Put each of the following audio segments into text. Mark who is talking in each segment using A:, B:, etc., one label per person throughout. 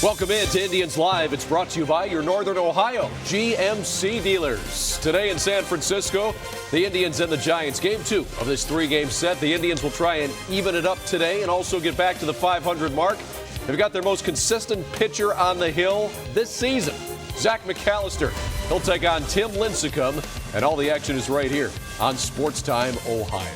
A: Welcome in to Indians Live. It's brought to you by your Northern Ohio GMC dealers. Today in San Francisco, the Indians and the Giants. Game 2 of this 3-game set. The Indians will try and even it up today and also get back to the 500 mark. They've got their most consistent pitcher on the hill this season, Zach McAllister. He'll take on Tim Lincecum, and all the action is right here on Sports Time Ohio.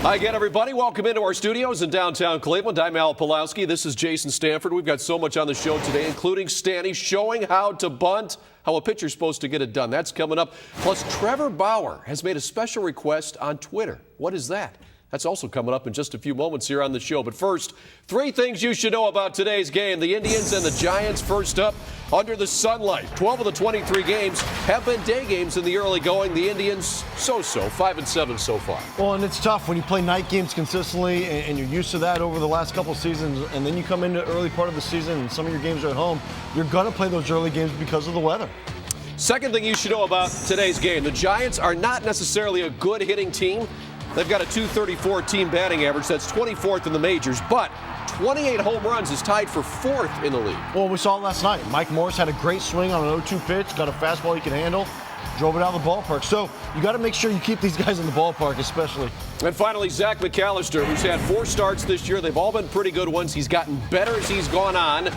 A: Hi again, everybody. Welcome into our studios in downtown Cleveland. I'm Al Pulowski. This is Jason Stanford. We've got so much on the show today, including Stanny showing how to bunt, how a pitcher's supposed to get it done. That's coming up. Plus, Trevor Bauer has made a special request on Twitter. What is that? That's also coming up in just a few moments here on the show. But first, 3 things you should know about today's game. The Indians and the Giants first up under the sunlight. 12 of the 23 games have been day games in the early going. The Indians, so-so, 5-7 so far.
B: Well, and it's tough when you play night games consistently, and you're used to that over the last couple seasons, and then you come into the early part of the season and some of your games are at home. You're going to play those early games because of the weather.
A: Second thing you should know about today's game. The Giants are not necessarily a good hitting team. They've got a .234 team batting average. That's 24th in the majors, but 28 home runs is tied for 4th in the league.
B: Well, we saw it last night. Mike Morse had a great swing on an 0-2 pitch, got a fastball he can handle, drove it out of the ballpark. So you got to make sure you keep these guys in the ballpark, especially.
A: And finally, Zach McAllister, who's had 4 starts this year. They've all been pretty good ones. He's gotten better as he's gone on.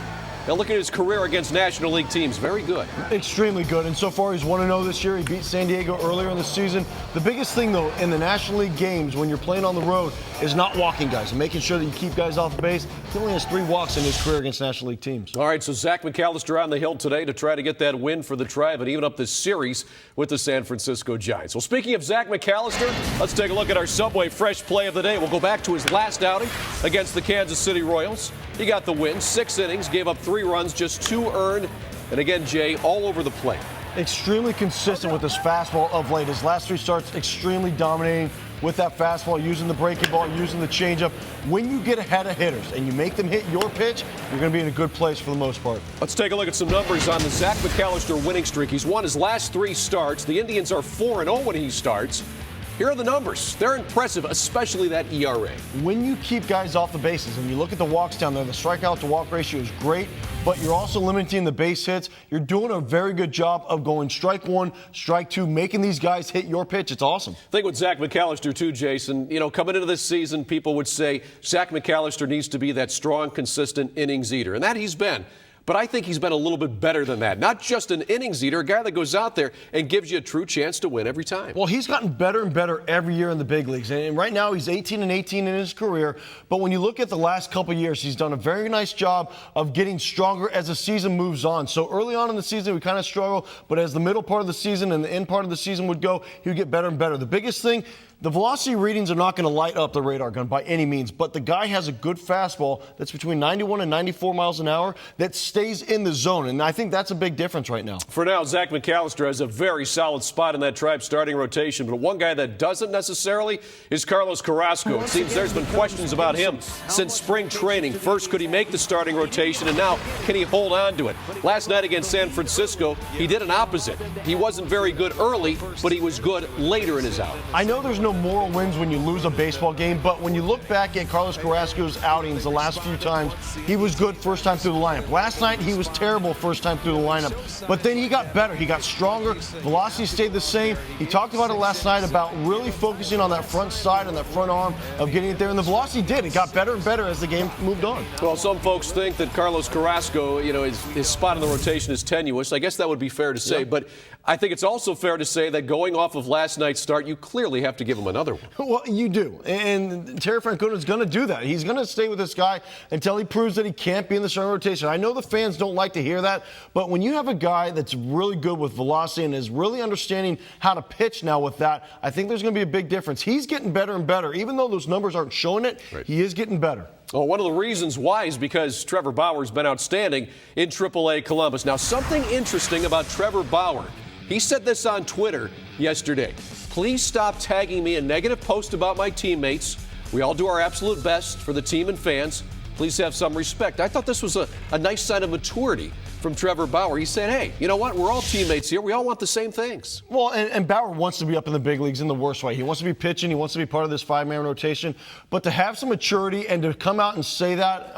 A: Now look at his career against National League teams. Very good.
B: Extremely good. And so far, he's 1-0 this year. He beat San Diego earlier in the season. The biggest thing, though, in the National League games when you're playing on the road is not walking guys and making sure that you keep guys off the base. He only has 3 walks in his career against National League teams.
A: All right, so Zach McAllister on the hill today to try to get that win for the Tribe and even up this series with the San Francisco Giants. Well, speaking of Zach McAllister, let's take a look at our Subway Fresh Play of the day. We'll go back to his last outing against the Kansas City Royals. He got the win, 6 innings, gave up 3 runs, just 2 earned. And again, Jay, all over the plate.
B: Extremely consistent with his fastball of late. His last 3 starts extremely dominating with that fastball, using the breaking ball, using the changeup. When you get ahead of hitters and you make them hit your pitch, you're going to be in a good place for the most part.
A: Let's take a look at some numbers on the Zach McAllister winning streak. He's won his last 3 starts. The Indians are 4-0 when he starts. Here are the numbers. They're impressive, especially that ERA.
B: When you keep guys off the bases and you look at the walks down there, the strikeout to walk ratio is great, but you're also limiting the base hits. You're doing a very good job of going strike 1, strike 2, making these guys hit your pitch. It's awesome.
A: I think with Zach McAllister, too, Jason, coming into this season, people would say Zach McAllister needs to be that strong, consistent innings eater, and that he's been. But I think he's been a little bit better than that. Not just an innings eater, a guy that goes out there and gives you a true chance to win every time.
B: Well, he's gotten better and better every year in the big leagues. And right now he's 18-18 in his career. But when you look at the last couple of years, he's done a very nice job of getting stronger as the season moves on. So early on in the season, we kind of struggle. But as the middle part of the season and the end part of the season would go, he would get better and better. The biggest thing, the velocity readings are not going to light up the radar gun by any means, but the guy has a good fastball that's between 91 and 94 miles an hour that stays in the zone, and I think that's a big difference right now.
A: For now, Zach McAllister has a very solid spot in that Tribe starting rotation, but one guy that doesn't necessarily is Carlos Carrasco. It seems there's been questions about him since spring training. First, could he make the starting rotation, and now can he hold on to it? Last night against San Francisco, he did an opposite. He wasn't very good early, but he was good later in his outing.
B: I know there's no moral wins when you lose a baseball game, but when you look back at Carlos Carrasco's outings the last few times, he was good first time through the lineup. Last night, he was terrible first time through the lineup, but then he got better. He got stronger. Velocity stayed the same. He talked about it last night about really focusing on that front side and that front arm of getting it there, and the velocity did. It got better and better as the game moved on.
A: Well, some folks think that Carlos Carrasco, his spot in the rotation is tenuous. I guess that would be fair to say, but I think it's also fair to say that going off of last night's start, you clearly have to give him another one.
B: Well, you do. And Terry Francona is going to do that. He's going to stay with this guy until he proves that he can't be in the starting rotation. I know the fans don't like to hear that, but when you have a guy that's really good with velocity and is really understanding how to pitch now with that, I think there's going to be a big difference. He's getting better and better. Even though those numbers aren't showing it, He is getting better.
A: Well, one of the reasons why is because Trevor Bauer's been outstanding in AAA Columbus. Now, something interesting about Trevor Bauer. He said this on Twitter yesterday. Please stop tagging me in negative posts about my teammates. We all do our absolute best for the team and fans. Please have some respect. I thought this was a nice sign of maturity from Trevor Bauer. He's saying, hey, you know what? We're all teammates here. We all want the same things.
B: Well, and Bauer wants to be up in the big leagues in the worst way. He wants to be pitching. He wants to be part of this five-man rotation. But to have some maturity and to come out and say that,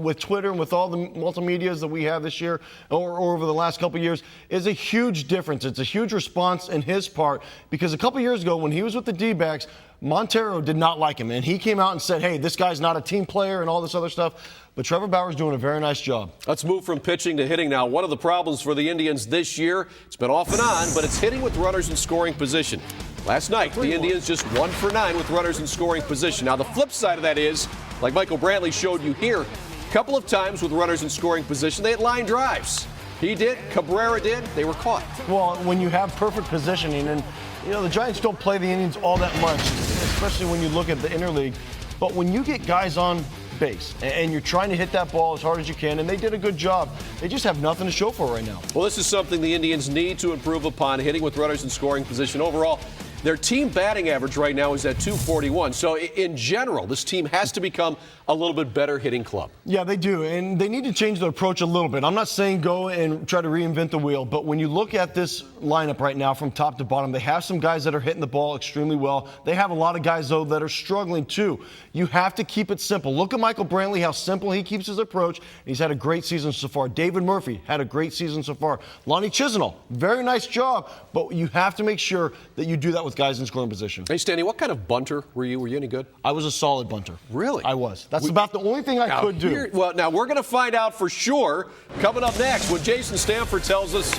B: with Twitter and with all the multimedias that we have this year or over the last couple of years is a huge difference. It's a huge response in his part because a couple of years ago when he was with the D-backs, Montero did not like him, and he came out and said, hey, this guy's not a team player and all this other stuff. But Trevor Bauer's doing a very nice job.
A: Let's move from pitching to hitting now. One of the problems for the Indians this year, it's been off and on, but it's hitting with runners in scoring position. Last night, the Indians just 1 for 9 with runners in scoring position. Now, the flip side of that is, like Michael Brantley showed you here, a couple of times with runners in scoring position, they had line drives. He did, Cabrera did, they were caught.
B: Well, when you have perfect positioning, and the Giants don't play the Indians all that much, especially when you look at the interleague. But when you get guys on base and you're trying to hit that ball as hard as you can, and they did a good job, they just have nothing to show for right now.
A: Well, this is something the Indians need to improve upon, hitting with runners in scoring position. Overall, their team batting average right now is at .241. So in general, this team has to become a little bit better hitting club.
B: Yeah, they do, and they need to change their approach a little bit. I'm not saying go and try to reinvent the wheel, but when you look at this lineup right now from top to bottom, they have some guys that are hitting the ball extremely well. They have a lot of guys, though, that are struggling, too. You have to keep it simple. Look at Michael Brantley, how simple he keeps his approach. He's had a great season so far. David Murphy had a great season so far. Lonnie Chisenhall, very nice job, but you have to make sure that you do that with guys in scoring position.
A: Hey, Stanley, what kind of bunter were you? Were you any good?
B: I was a solid bunter.
A: Really?
B: I was. That's about the only thing I could do.
A: Now we're going to find out for sure coming up next when Jason Stanford tells us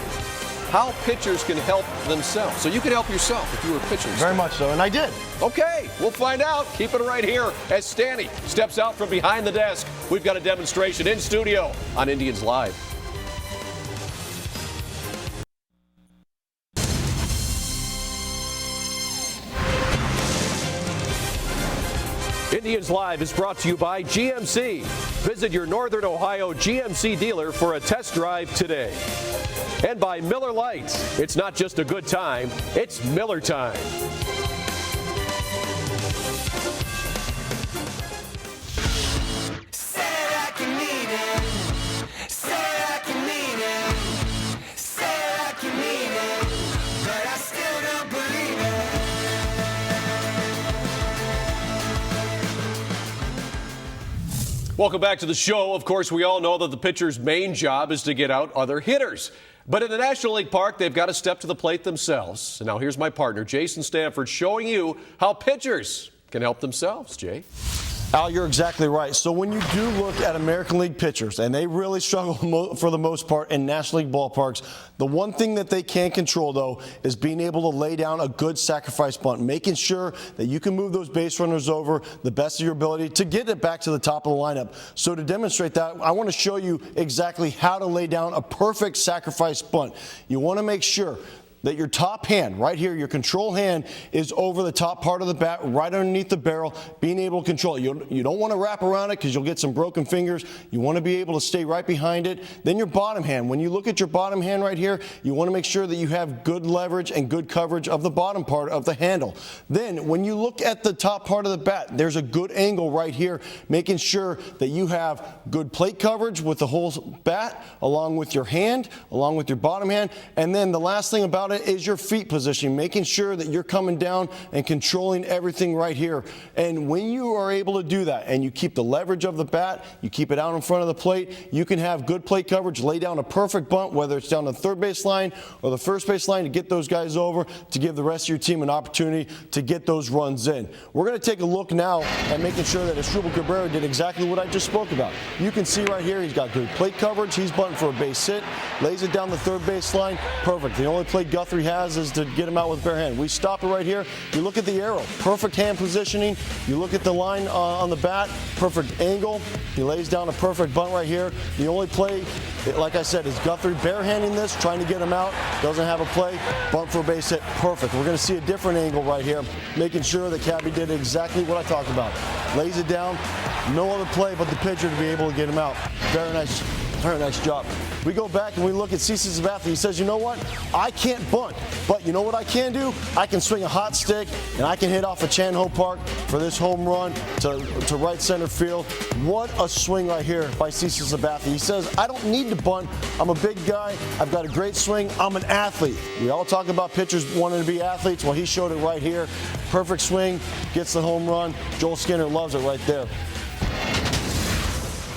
A: how pitchers can help themselves. So you can help yourself if you were pitching.
B: Very much so, and I did.
A: Okay, we'll find out. Keep it right here as Stanny steps out from behind the desk. We've got a demonstration in studio on Indians Live. Indians Live is brought to you by GMC. Visit your Northern Ohio GMC dealer for a test drive today. And by Miller Lite. It's not just a good time, it's Miller time. Welcome back to the show. Of course, we all know that the pitcher's main job is to get out other hitters. But in the National League Park, they've got to step to the plate themselves. And now here's my partner, Jason Stanford, showing you how pitchers can help themselves, Jay.
B: Al, you're exactly right. So when you do look at American League pitchers, and they really struggle for the most part in National League ballparks, the one thing that they can't control, though, is being able to lay down a good sacrifice bunt, making sure that you can move those base runners over the best of your ability to get it back to the top of the lineup. So to demonstrate that, I want to show you exactly how to lay down a perfect sacrifice bunt. You want to make sure that your top hand, right here, your control hand, is over the top part of the bat, right underneath the barrel, being able to control it. You don't want to wrap around it because you'll get some broken fingers. You want to be able to stay right behind it. Then your bottom hand. When you look at your bottom hand right here, you want to make sure that you have good leverage and good coverage of the bottom part of the handle. Then when you look at the top part of the bat, there's a good angle right here, making sure that you have good plate coverage with the whole bat, along with your hand, along with your bottom hand. And then the last thing about it is your feet position, making sure that you're coming down and controlling everything right here. And when you are able to do that and you keep the leverage of the bat, you keep it out in front of the plate, you can have good plate coverage, lay down a perfect bunt, whether it's down the third base line or the first base line, to get those guys over, to give the rest of your team an opportunity to get those runs in. We're going to take a look now at making sure that Asdrubal Cabrera did exactly what I just spoke about. You can see right here, he's got good plate coverage. He's bunting for a base hit, lays it down the third base line. Perfect. The only play Guthrie has is to get him out with bare hand. We stop it right here. You look at the arrow, perfect hand positioning. You look at the line on the bat, perfect angle. He lays down a perfect bunt right here. The only play, like I said, is Guthrie barehanding this, trying to get him out. Doesn't have a play, bunt for a base hit. Perfect. We're going to see a different angle right here, making sure that Cabby did exactly what I talked about. Lays it down, no other play but the pitcher to be able to get him out. Very nice Very nice job. We go back and we look at CeCe Sabathia. He says, you know what? I can't bunt, but you know what I can do? I can swing a hot stick, and I can hit off of Chan Ho Park for this home run to right center field. What a swing right here by CeCe Sabathia. He says, I don't need to bunt. I'm a big guy. I've got a great swing. I'm an athlete. We all talk about pitchers wanting to be athletes. Well, he showed it right here. Perfect swing, gets the home run. Joel Skinner loves it right there.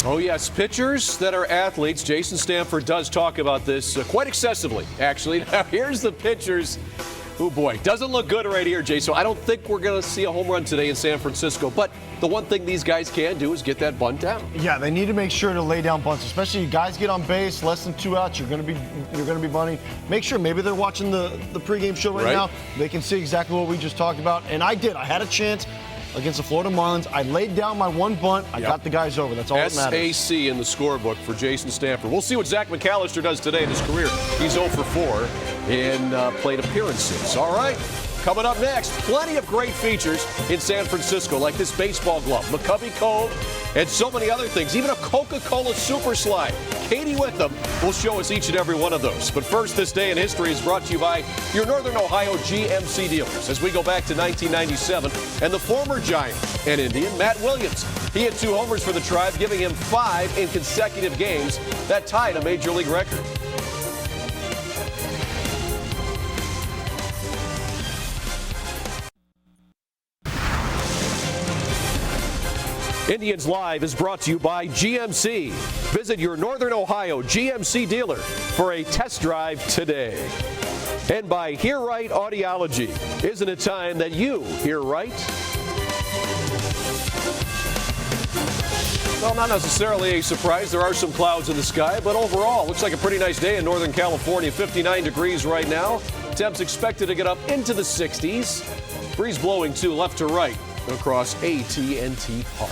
A: Oh, yes, pitchers that are athletes. Jason Stanford does talk about this quite excessively, actually. Now, here's the pitchers. Oh, boy, doesn't look good right here, Jay. So I don't think we're going to see a home run today in San Francisco. But the one thing these guys can do is get that bunt down.
B: Yeah, they need to make sure to lay down bunts, especially you guys get on base, less than 2 outs. You're going to be bunting. Make sure maybe they're watching the pregame show right now. They can see exactly what we just talked about. And I did. I had a chance against the Florida Marlins. I laid down my one bunt. I got the guys over. That's all that matters.
A: SAC in the scorebook for Jason Stanford. We'll see what Zach McAllister does today in his career. He's 0 for 4 in plate appearances. All right. Coming up next, plenty of great features in San Francisco, like this baseball glove, McCovey Cove, and so many other things, even a Coca-Cola Super Slide. Katie Witham will show us each and every one of those. But first, this day in history is brought to you by your Northern Ohio GMC dealers. As we go back to 1997 and the former Giant and Indian, Matt Williams. He had 2 homers for the Tribe, giving him 5 in consecutive games. That tied a Major League record. Indians Live is brought to you by GMC. Visit your Northern Ohio GMC dealer for a test drive today. And by Hear Right Audiology. Isn't it time that you hear right? Well, not necessarily a surprise. There are some clouds in the sky, but overall, looks like a pretty nice day in Northern California. 59 degrees right now. Temps expected to get up into the 60s. Breeze blowing, too, left to right across AT&T Park.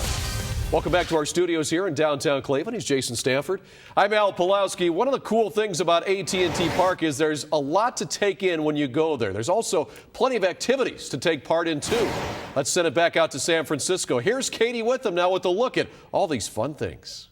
A: Welcome back to our studios here in downtown Cleveland. He's Jason Stanford. I'm Al Pulowski. One of the cool things about AT&T Park is there's a lot to take in when you go there. There's also plenty of activities to take part in, too. Let's send it back out to San Francisco. Here's Katie Witham now with a look at all these fun things.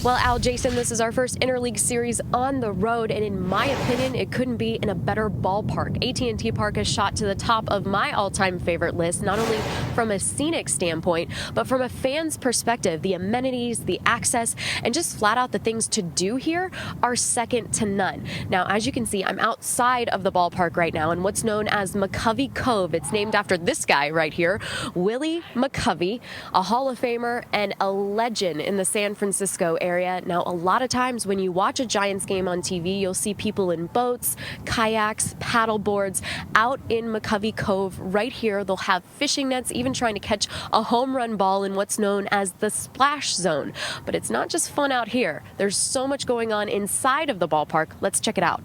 C: Well, Al, Jason, this is our first interleague series on the road, and in my opinion, it couldn't be in a better ballpark. AT&T Park has shot to the top of my all-time favorite list, not only from a scenic standpoint, but from a fan's perspective. The amenities, the access, and just flat out the things to do here are second to none. Now, as you can see, I'm outside of the ballpark right now in what's known as McCovey Cove. It's named after this guy right here, Willie McCovey, a Hall of Famer and a legend in the San Francisco area. Now, a lot of times when you watch a Giants game on TV, you'll see people in boats, kayaks, paddle boards out in McCovey Cove right here. They'll have fishing nets, even trying to catch a home run ball in what's known as the splash zone. But it's not just fun out here. There's so much going on inside of the ballpark. Let's check it out.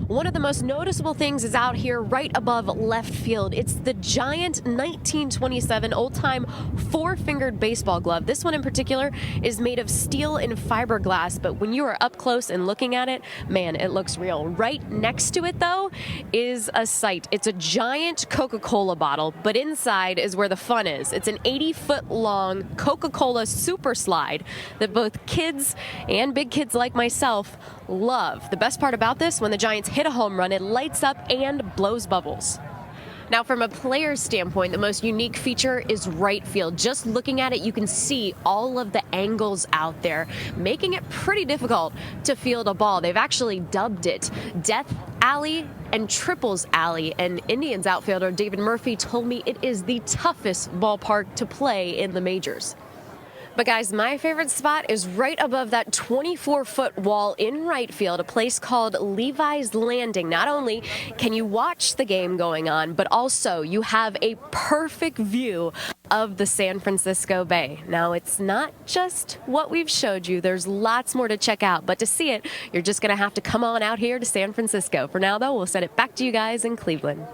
C: One of the most noticeable things is out here right above left field. It's the giant 1927 old-time 4-fingered baseball glove. This one in particular is made of steel and fiberglass, but when you are up close and looking at it, man, it looks real. Right next to it, though, is a sight. It's a giant Coca-Cola bottle, but inside is where the fun is. It's an 80-foot-long Coca-Cola super slide that both kids and big kids like myself love. The best part about this, when the Giants hit a home run, it lights up and blows bubbles. Now, from a player's standpoint, the most unique feature is right field. Just looking at it, you can see all of the angles out there, making it pretty difficult to field a ball. They've actually dubbed it Death Alley and Triples Alley, and Indians outfielder David Murphy told me it is the toughest ballpark to play in the majors. But guys, my favorite spot is right above that 24-foot wall in right field, a place called Levi's Landing. Not only can you watch the game going on, but also you have a perfect view of the San Francisco Bay. Now, it's not just what we've showed you. There's lots more to check out, but to see it, you're just going to have to come on out here to San Francisco. For now, though, we'll send it back to you guys in Cleveland.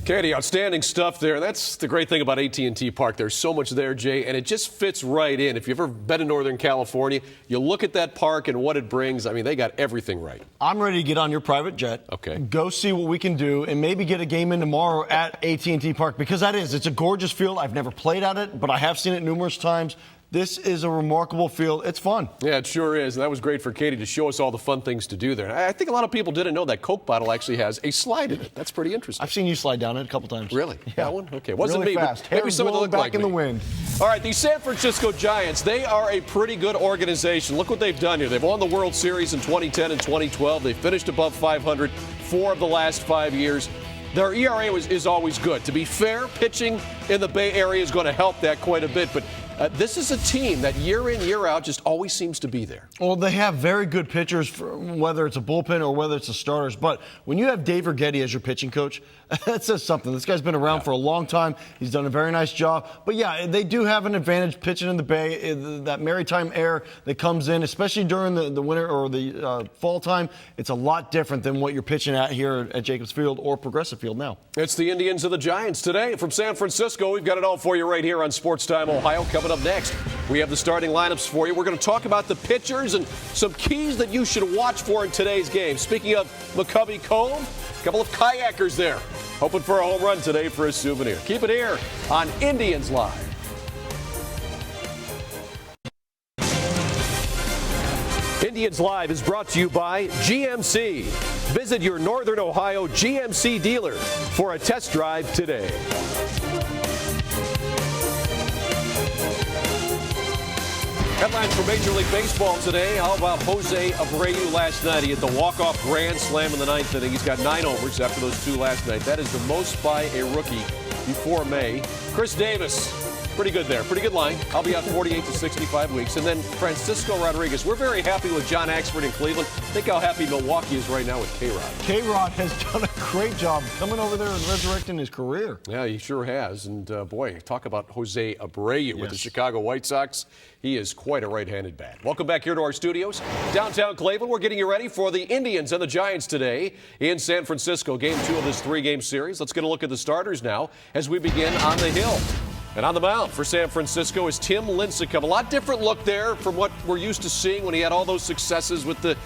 A: Katie, outstanding stuff there. That's the great thing about AT&T Park. There's so much there, Jay, and it just fits right in. If you've ever been in Northern California, you look at that park and what it brings. I mean, they got everything right.
B: I'm ready to get on your private jet.
A: Okay.
B: Go see what we can do and maybe get a game in tomorrow at AT&T Park because it's a gorgeous field. I've never played at it, but I have seen it numerous times. This is a remarkable field. It's fun.
A: Yeah, it sure is. And that was great for Katie to show us all the fun things to do there. I think a lot of people didn't know that Coke bottle actually has a slide in it. That's pretty interesting.
B: I've seen you slide down it a couple times.
A: Really?
B: Yeah.
A: That one? Okay. Wasn't
B: really
A: me,
B: fast.
A: but maybe someone that looked
B: back
A: like
B: in
A: me.
B: the wind.
A: All right, the San Francisco Giants, they are a pretty good organization. Look what they've done here. They've won the World Series in 2010 and 2012. They finished above 500 4 of the last 5 years. Their ERA is always good. To be fair, pitching in the Bay Area is going to help that quite a bit, but this is a team that year in, year out just always seems to be there.
B: Well, they have very good pitchers, whether it's a bullpen or whether it's the starters. But when you have Dave Righetti as your pitching coach, that says something. This guy's been around for a long time. He's done a very nice job. But, yeah, they do have an advantage pitching in the Bay. That maritime air that comes in, especially during the winter or the fall time, it's a lot different than what you're pitching at here at Jacobs Field or Progressive Field now.
A: It's the Indians and the Giants today. From San Francisco, we've got it all for you right here on Sports Time Ohio. Coming up next, we have the starting lineups for you. We're going to talk about the pitchers and some keys that you should watch for in today's game. Speaking of McCovey Cove, a couple of kayakers there, hoping for a home run today for a souvenir. Keep it here on Indians Live. Indians Live is brought to you by GMC. Visit your Northern Ohio GMC dealer for a test drive today. Headlines for Major League Baseball today. How about Jose Abreu last night? He had the walk-off grand slam in the ninth inning. He's got 9 homers after those 2 last night. That is the most by a rookie before May. Chris Davis, pretty good there. Pretty good line. I'll be out 48 to 65 weeks. And then Francisco Rodriguez. We're very happy with John Axford in Cleveland. Think how happy Milwaukee is right now with K-Rod.
B: K-Rod has done a great job coming over there and resurrecting his career.
A: Yeah, he sure has. And, boy, talk about Jose Abreu with the Chicago White Sox. He is quite a right-handed bat. Welcome back here to our studios. Downtown Cleveland, we're getting you ready for the Indians and the Giants today in San Francisco. Game 2 of this 3-game series. Let's get a look at the starters now as we begin on the hill. And on the mound for San Francisco is Tim Lincecum. A lot different look there from what we're used to seeing when he had all those successes with the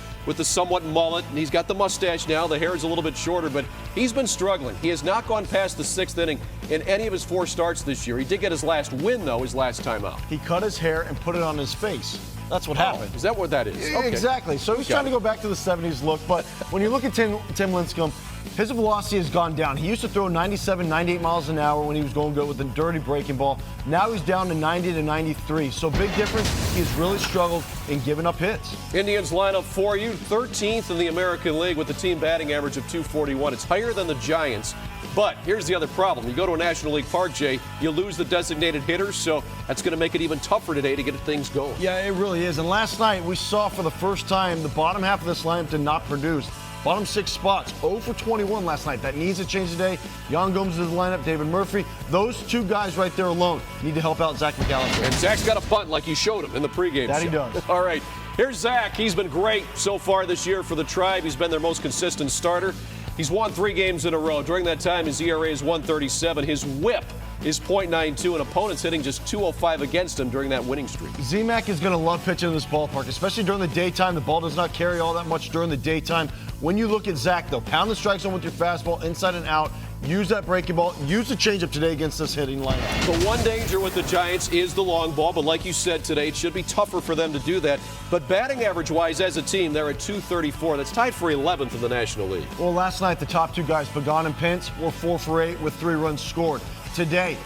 A: somewhat mullet. And he's got the mustache now. The hair is a little bit shorter, but he's been struggling. He has not gone past the 6th inning in any of his 4 starts this year. He did get his last win, though, his last time out.
B: He cut his hair and put it on his face. That's what happened.
A: Is that what that is? Okay.
B: Exactly. So he's trying to go back to the 70s look. But when you look at Tim Lincecum, his velocity has gone down. He used to throw 97, 98 miles an hour when he was going good with the dirty breaking ball. Now he's down to 90 to 93. So big difference. He's really struggled in giving up hits.
A: Indians lineup for you, 13th in the American League with the team batting average of .241. It's higher than the Giants. But here's the other problem. You go to a National League Park, Jay, you lose the designated hitters, so that's going to make it even tougher today to get things going.
B: Yeah, it really is. And last night we saw for the first time the bottom half of this lineup did not produce. Bottom 6 spots, 0 for 21 last night. That needs to change today. Yan Gomes is the lineup, David Murphy. Those 2 guys right there alone need to help out Zach McAllister.
A: And Zach's got a bunt like you showed him in the pregame show.
B: That he does.
A: All right, here's Zach. He's been great so far this year for the Tribe. He's been their most consistent starter. He's won 3 games in a row. During that time, his ERA is 1.37. His whip is .92, and opponents hitting just .205 against him during that winning streak.
B: Z-Mac is going to love pitching in this ballpark, especially during the daytime. The ball does not carry all that much during the daytime. When you look at Zach, though, pound the strike zone with your fastball inside and out. Use that breaking ball. Use the changeup today against this hitting lineup.
A: The one danger with the Giants is the long ball, but like you said today, it should be tougher for them to do that. But batting average-wise as a team, they're at .234. That's tied for 11th in the National League.
B: Well, last night, the top 2 guys, Pagan and Pence, were 4 for 8 with 3 runs scored. Today,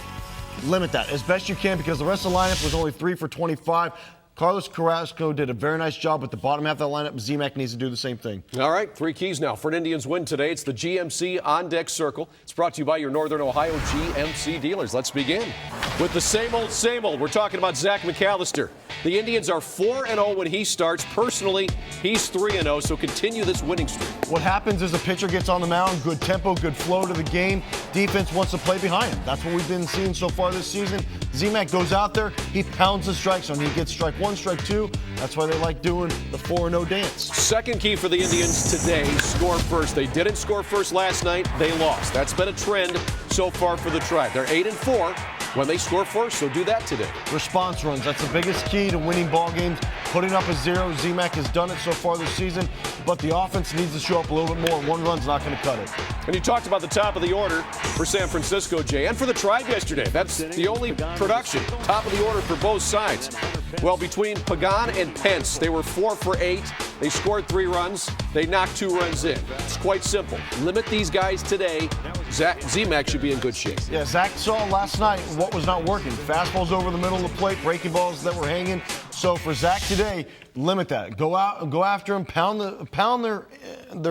B: limit that as best you can because the rest of the lineup was only 3 for 25. Carlos Carrasco did a very nice job with the bottom half of that lineup. Z-Mac needs to do the same thing. All
A: right, 3 keys now for an Indians win today. It's the GMC On Deck Circle. It's brought to you by your Northern Ohio GMC dealers. Let's begin with the same old, same old. We're talking about Zach McAllister. The Indians are 4-0 when he starts. Personally, he's 3-0, so continue this winning streak.
B: What happens is a pitcher gets on the mound, good tempo, good flow to the game, defense wants to play behind him. That's what we've been seeing so far this season. Z-Mac goes out there, he pounds the strike zone. He gets strike one, strike two. That's why they like doing the 4-0 dance.
A: Second key for the Indians today, score first. They didn't score first last night. They lost. That's been a trend so far for the Tribe. They're 8-4 when they score first, so do that today.
B: Response runs, that's the biggest key to winning ball games. Putting up a zero, Z-Mac has done it so far this season, but the offense needs to show up a little bit more. One run's not going to cut it.
A: And you talked about the top of the order for San Francisco, Jay, and for the Tribe yesterday. That's the only production, top of the order for both sides. Well, between Pagan and Pence, they were 4 for 8. They scored 3 runs. They knocked 2 runs in. It's quite simple. Limit these guys today. Z-Mac should be in good shape.
B: Yeah, Zach saw last night what was not working. Fastballs over the middle of the plate, breaking balls that were hanging. So for Zach today, limit that. Go out and go after him. Pound their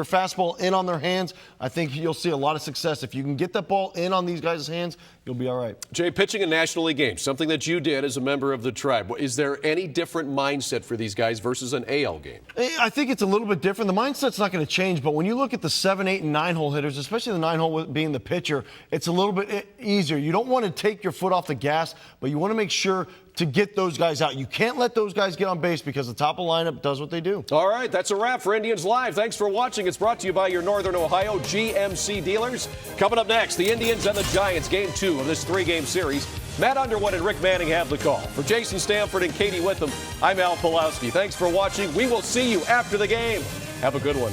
B: fastball in on their hands. I think you'll see a lot of success. If you can get that ball in on these guys' hands, you'll be all right.
A: Jay, pitching a National League game, something that you did as a member of the Tribe. Is there any different mindset for these guys versus an AL game?
B: I think it's a little bit different. The mindset's not going to change, but when you look at the 7, 8, and 9 hole hitters, especially the 9 hole being the pitcher, it's a little bit easier. You don't want to take your foot off the gas, but you want to make sure to get those guys out. You can't let those guys get on base because the top of the lineup does what they do.
A: All right, that's a wrap for Indians Live. Thanks for watching. It's brought to you by your Northern Ohio GMC dealers. Coming up next, the Indians and the Giants, Game 2 of this 3-game series. Matt Underwood and Rick Manning have the call. For Jason Stanford and Katie Witham, I'm Al Pulowski. Thanks for watching. We will see you after the game. Have a good one.